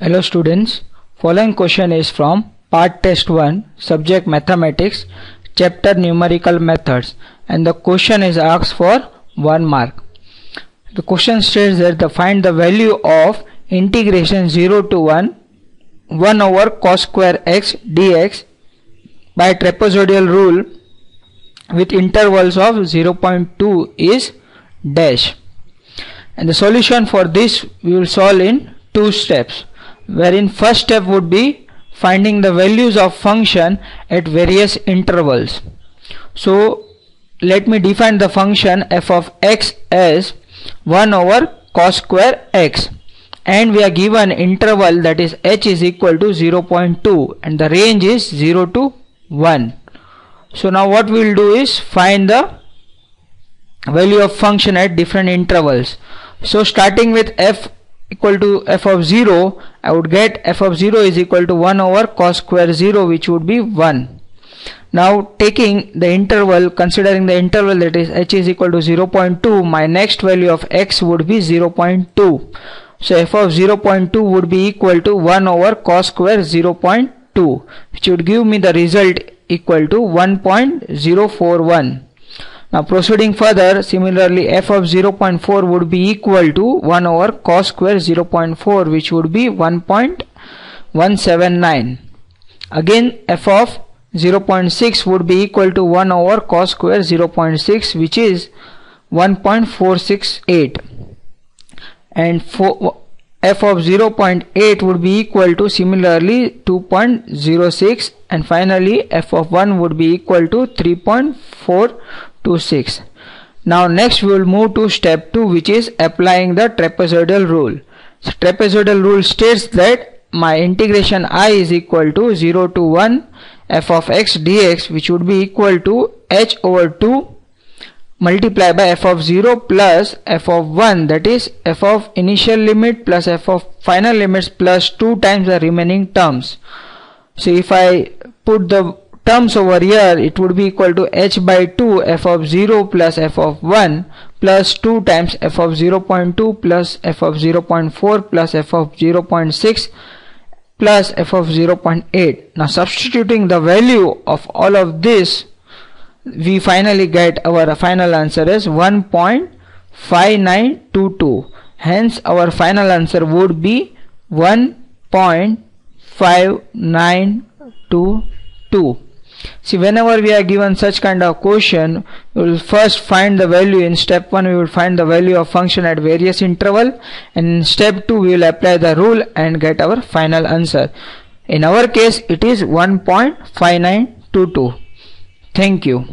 Hello students, following question is from part test 1, subject mathematics, chapter numerical methods, and the question is asked for 1 mark. The question states that find the value of integration 0 to 1 over cos square x dx by trapezoidal rule with intervals of 0.2 is dash. And the solution for this we will solve in 2 steps, wherein first step would be finding the values of function at various intervals. So let me define the function f of x as 1 over cos square x, and we are given interval, that is h is equal to 0.2 and the range is 0 to 1. So now what we will do is find the value of function at different intervals. So starting with f equal to f of 0, I would get f of 0 is equal to 1 over cos square 0, which would be 1. Now taking the interval, considering the interval that is h is equal to 0.2, my next value of x would be 0.2. So f of 0.2 would be equal to 1 over cos square 0.2, which would give me the result equal to 1.041. Now proceeding further, similarly f of 0.4 would be equal to 1 over cos square 0.4, which would be 1.179. Again f of 0.6 would be equal to 1 over cos square 0.6, which is 1.468. And f of 0.8 would be equal to similarly 2.06, and finally f of 1 would be equal to 3.426. Now next we will move to step 2, which is applying the trapezoidal rule. So trapezoidal rule states that my integration I is equal to 0 to 1 f of x dx, which would be equal to h over 2 multiplied by f of 0 plus f of 1, that is f of initial limit plus f of final limits plus 2 times the remaining terms. So if I put the terms over here, it would be equal to h by 2 f of 0 plus f of 1 plus 2 times f of 0.2 plus f of 0.4 plus f of 0.6 plus f of 0.8. Now substituting the value of all of this, we finally get our final answer as 1.5922. Hence our final answer would be 1.5922. See, whenever we are given such kind of question, we will first find the value. In step 1 we will find the value of function at various interval, and in step 2 we will apply the rule and get our final answer. In our case it is 1.5922. Thank you.